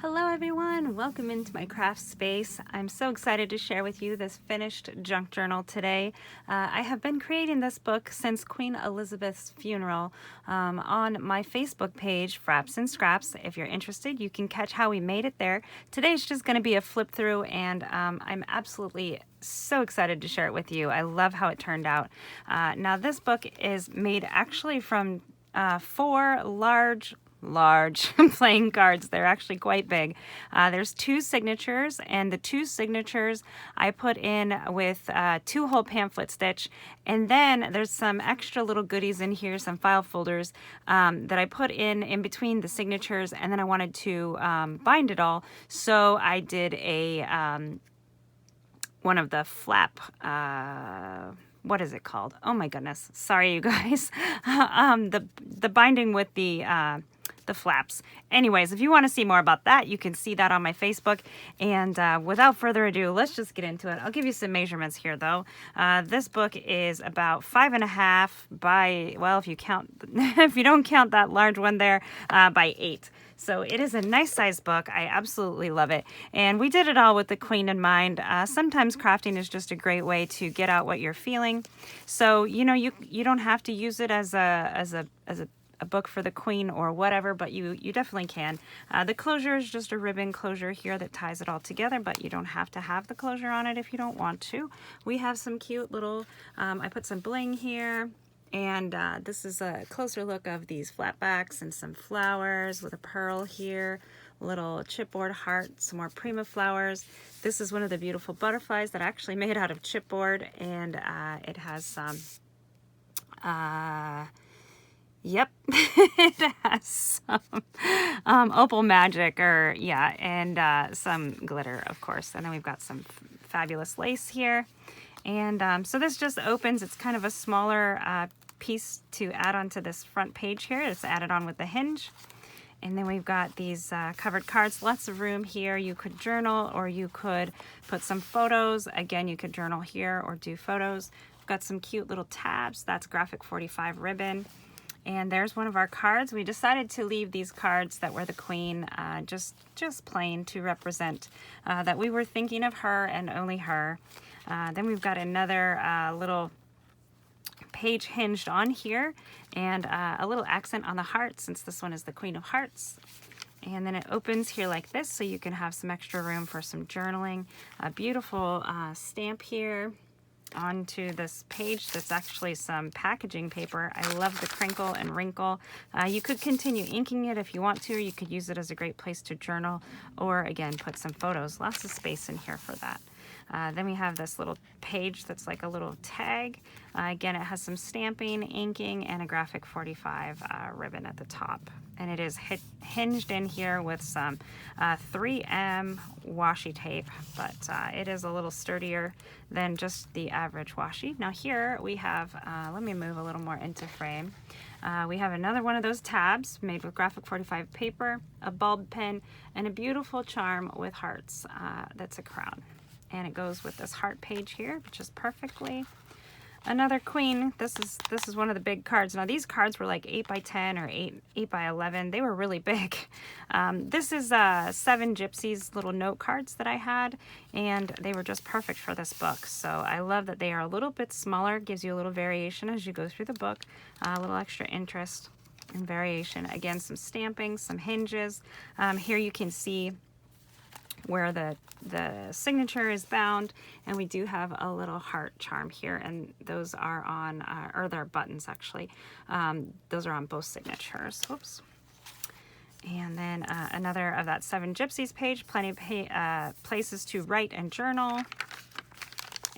Hello everyone, welcome into my craft space. I'm so excited to share with you this finished junk journal today. I have been creating this book since Queen Elizabeth's funeral on my Facebook page, Frapps and Scraps. If you're interested, you can catch how we made it there. Today's just going to be a flip through, and I'm absolutely so excited to share it with you. I love how it turned out. Now this book is made actually from 4 large playing cards. They're actually quite big. There's 2 signatures, and the 2 signatures I put in with 2-hole pamphlet stitch, and then there's some extra little goodies in here, some file folders that I put in between the signatures, and then I wanted to bind it all, so I did a one of the flap what is it called? Oh my goodness. Sorry, you guys. The binding with the flaps. Anyways, if you want to see more about that, you can see that on my Facebook. And without further ado, let's just get into it. I'll give you some measurements here, though. This book is about 5.5 by, well, if you don't count that large one there, by 8. So it is a nice sized book. I absolutely love it. And we did it all with the Queen in mind. Sometimes crafting is just a great way to get out what you're feeling. So, you know, you don't have to use it as a book for the Queen or whatever, but you definitely can. The closure is just a ribbon closure here that ties it all together, but you don't have to have the closure on it if you don't want to. We have some cute little, I put some bling here. And this is a closer look of these flat backs and some flowers with a pearl here, little chipboard heart, some more prima flowers. This is one of the beautiful butterflies that I actually made out of chipboard, and it has some, yep, it has some opal magic, or yeah, and some glitter, of course. And then we've got some fabulous lace here. And so this just opens. It's kind of a smaller piece to add onto this front page here. It's added on with the hinge. And then we've got these covered cards, lots of room here. You could journal, or you could put some photos. Again, you could journal here or do photos. We've got some cute little tabs. That's graphic 45 ribbon. And there's one of our cards. We decided to leave these cards that were the Queen just plain to represent that we were thinking of her and only her. Then we've got another little page hinged on here, and a little accent on the heart, since this one is the Queen of Hearts. And then it opens here like this, so you can have some extra room for some journaling. A beautiful stamp here onto this page that's actually some packaging paper. I love the crinkle and wrinkle. You could continue inking it if you want to, or you could use it as a great place to journal, or again, put some photos. Lots of space in here for that. Then we have this little page that's like a little tag. Again, it has some stamping, inking, and a graphic 45 ribbon at the top. And it is hinged in here with some 3M washi tape, but it is a little sturdier than just the average washi. Now here we have, let me move a little more into frame. We have another one of those tabs made with graphic 45 paper, a bulb pen, and a beautiful charm with hearts. That's a crown. And it goes with this heart page here, which is perfectly. Another Queen. This is one of the big cards. Now these cards were like 8 by 10 or 8 by 11. They were really big. This is 7 Gypsies little note cards that I had, and they were just perfect for this book. So I love that they are a little bit smaller. Gives you a little variation as you go through the book. A little extra interest and variation. Again, some stamping, some hinges. Here you can see where the signature is bound, and we do have a little heart charm here, and those are on, or they're buttons actually. Those are on both signatures. Whoops. And then another of that 7 Gypsies page, plenty of places to write and journal.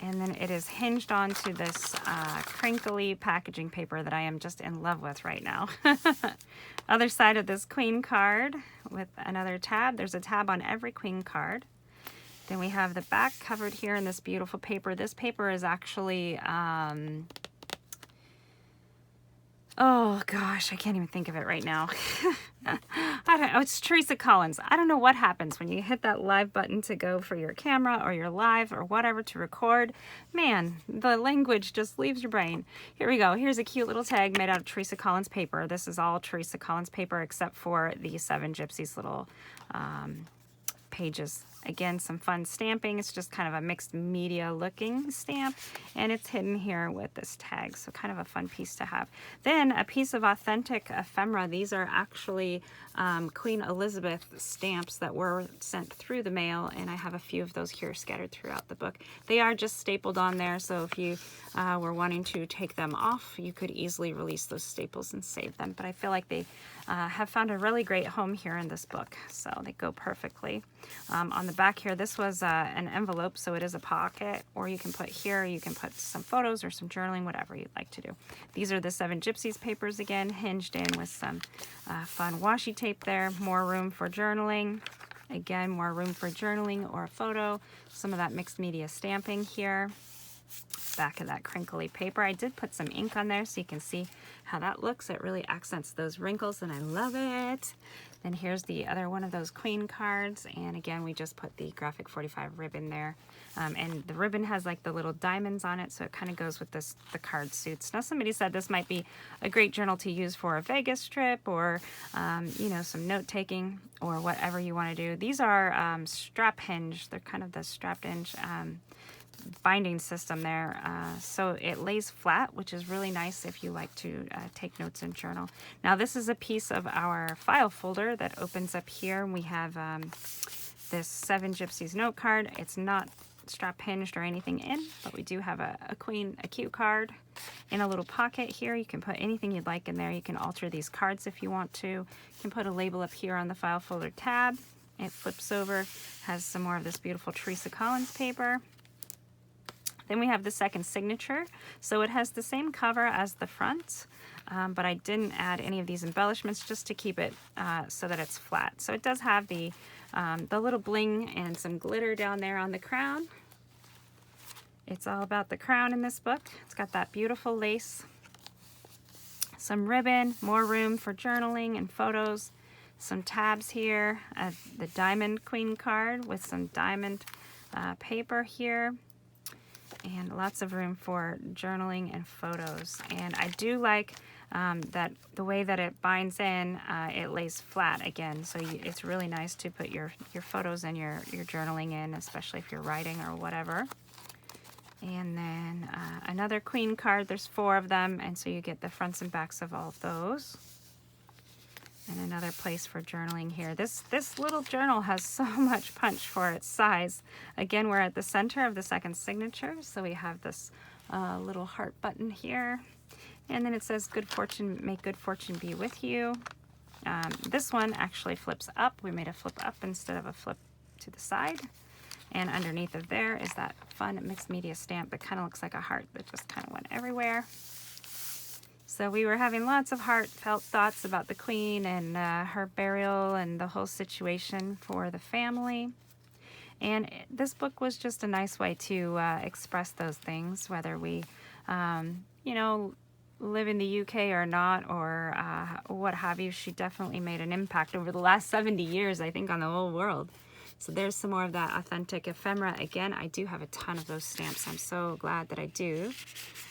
And then it is hinged onto this crinkly packaging paper that I am just in love with right now. Other side of this Queen card with another tab. There's a tab on every Queen card. Then we have the back covered here in this beautiful paper. This paper is actually Oh gosh, I can't even think of it right now. I don't know. It's Teresa Collins. I don't know what happens when you hit that live button to go for your camera or your live or whatever to record. Man, the language just leaves your brain. Here we go. Here's a cute little tag made out of Teresa Collins paper. This is all Teresa Collins paper except for the Seven Gypsies little pages. Again, some fun stamping. It's just kind of a mixed media looking stamp, and it's hidden here with this tag, so kind of a fun piece to have. Then a piece of authentic ephemera. These are actually Queen Elizabeth stamps that were sent through the mail, and I have a few of those here scattered throughout the book. They are just stapled on there, so if you were wanting to take them off, you could easily release those staples and save them, but I feel like they have found a really great home here in this book, so they go perfectly. On the back here, this was an envelope, so it is a pocket, or you can put here, you can put some photos or some journaling, whatever you'd like to do. These are the Seven Gypsies papers again, hinged in with some fun washi tape there. More room for journaling. Again, more room for journaling or a photo. Some of that mixed media stamping here. Back of that crinkly paper. I did put some ink on there so you can see how that looks. It really accents those wrinkles and I love it. Then here's the other one of those queen cards, and again we just put the graphic 45 ribbon there, and the ribbon has like the little diamonds on it, so it kind of goes with this the card suits. Now somebody said this might be a great journal to use for a Vegas trip or you know, some note taking or whatever you want to do. These are strap hinge. They're kind of the strapped hinge binding system there, so it lays flat, which is really nice if you like to take notes and journal. Now this is a piece of our file folder that opens up here, and we have this Seven Gypsies note card. It's not strap hinged or anything in, but we do have a cute card in a little pocket here. You can put anything you'd like in there. You can alter these cards if you want to. You can put a label up here on the file folder tab. It flips over, has some more of this beautiful Teresa Collins paper. Then we have the second signature. So it has the same cover as the front, but I didn't add any of these embellishments just to keep it so that it's flat. So it does have the little bling and some glitter down there on the crown. It's all about the crown in this book. It's got that beautiful lace, some ribbon, more room for journaling and photos, some tabs here, the diamond queen card with some diamond paper here, and lots of room for journaling and photos. And I do like that the way that it binds in, it lays flat again, so it's really nice to put your photos and your journaling in, especially if you're writing or whatever. And then another queen card. There's 4 of them, and so you get the fronts and backs of all of those. And another place for journaling here. This little journal has so much punch for its size. Again, we're at the center of the second signature, so we have this little heart button here. And then it says, "Good fortune, may good fortune be with you." This one actually flips up. We made a flip up instead of a flip to the side. And underneath of there is that fun mixed media stamp that kind of looks like a heart that just kind of went everywhere. So we were having lots of heartfelt thoughts about the Queen and her burial and the whole situation for the family. And this book was just a nice way to express those things, whether we, you know, live in the UK or not, or what have you. She definitely made an impact over the last 70 years, I think, on the whole world. So there's some more of that authentic ephemera. Again, I do have a ton of those stamps. I'm so glad that I do.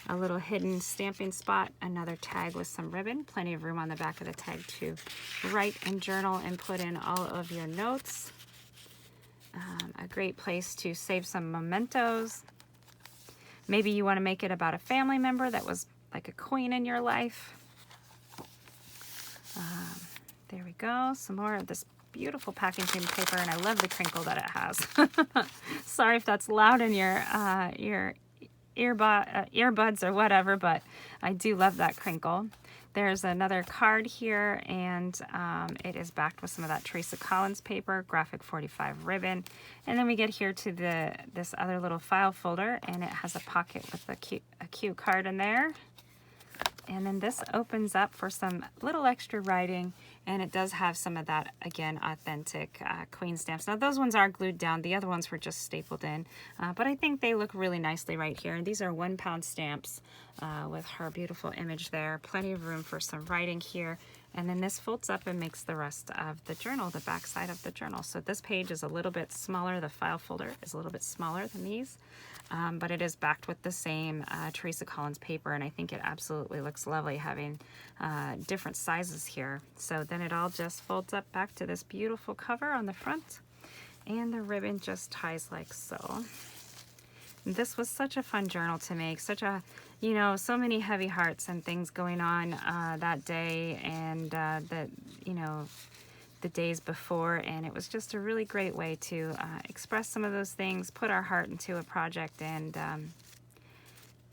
A little hidden stamping spot, another tag with some ribbon, plenty of room on the back of the tag to write and journal and put in all of your notes. A great place to save some mementos. Maybe you want to make it about a family member that was like a queen in your life. There we go. Some more of this beautiful packaging paper, and I love the crinkle that it has. Sorry if that's loud in your earbuds or whatever, but I do love that crinkle. There's another card here, and it is backed with some of that Teresa Collins paper, graphic 45 ribbon. And then we get here to this other little file folder, and it has a pocket with a cute card in there. And then this opens up for some little extra writing, and it does have some of that, again, authentic queen stamps. Now those ones are glued down, the other ones were just stapled in, but I think they look really nicely right here. And these are 1 pound stamps with her beautiful image there. Plenty of room for some writing here. And then this folds up and makes the rest of the journal, the back side of the journal. So this page is a little bit smaller. The file folder is a little bit smaller than these, but it is backed with the same Teresa Collins paper, and I think it absolutely looks lovely having different sizes here. So then it all just folds up back to this beautiful cover on the front, and the ribbon just ties like so. This was such a fun journal to make, such a, you know, so many heavy hearts and things going on that day, and that, you know, the days before, and it was just a really great way to express some of those things, put our heart into a project, and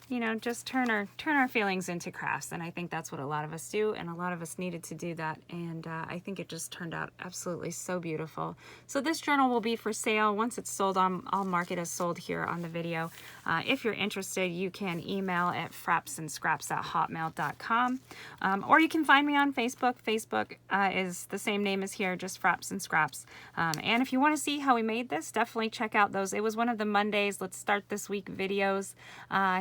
you know, just turn our feelings into crafts. And I think that's what a lot of us do, and a lot of us needed to do that, and I think it just turned out absolutely so beautiful. So this journal will be for sale. Once it's sold, I'll mark it as sold here on the video. If you're interested, you can email at frappsandscraps@hotmail.com, or you can find me on Facebook. Facebook is the same name as here, just Frapps and Scraps. And if you want to see how we made this, definitely check out those. It was one of the Mondays, let's start this week videos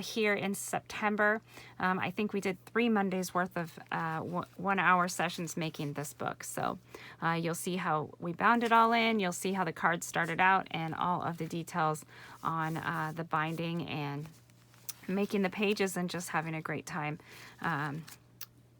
here in September. I think we did 3 Mondays worth of 1-hour sessions making this book. So you'll see how we bound it all in. You'll see how the cards started out, and all of the details on the binding and making the pages, and just having a great time.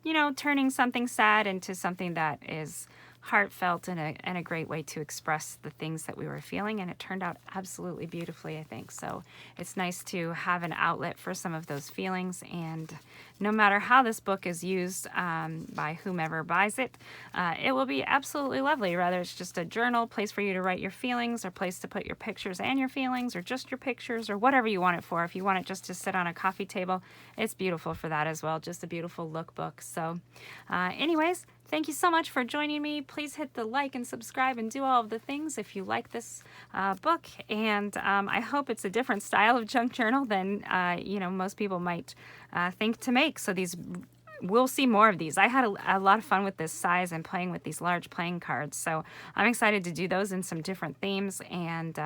You know, turning something sad into something that is heartfelt, and a great way to express the things that we were feeling, and it turned out absolutely beautifully, I think. So it's nice to have an outlet for some of those feelings, and no matter how this book is used by whomever buys it, it will be absolutely lovely. Whether it's just a journal, place for you to write your feelings, or place to put your pictures and your feelings, or just your pictures, or whatever you want it for. If you want it just to sit on a coffee table, it's beautiful for that as well. Just a beautiful lookbook. So anyways, thank you so much for joining me. Please hit the like and subscribe and do all of the things if you like this book. And I hope it's a different style of junk journal than you know, most people might think to make. So we'll see more of these. I had a lot of fun with this size and playing with these large playing cards. So I'm excited to do those in some different themes, and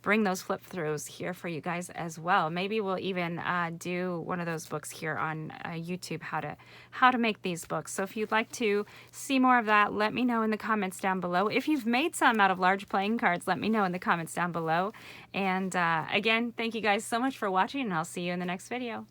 bring those flip throughs here for you guys as well. Maybe we'll even do one of those books here on YouTube, how to make these books. So if you'd like to see more of that, let me know in the comments down below. If you've made some out of large playing cards, let me know in the comments down below. And again, thank you guys so much for watching, and I'll see you in the next video.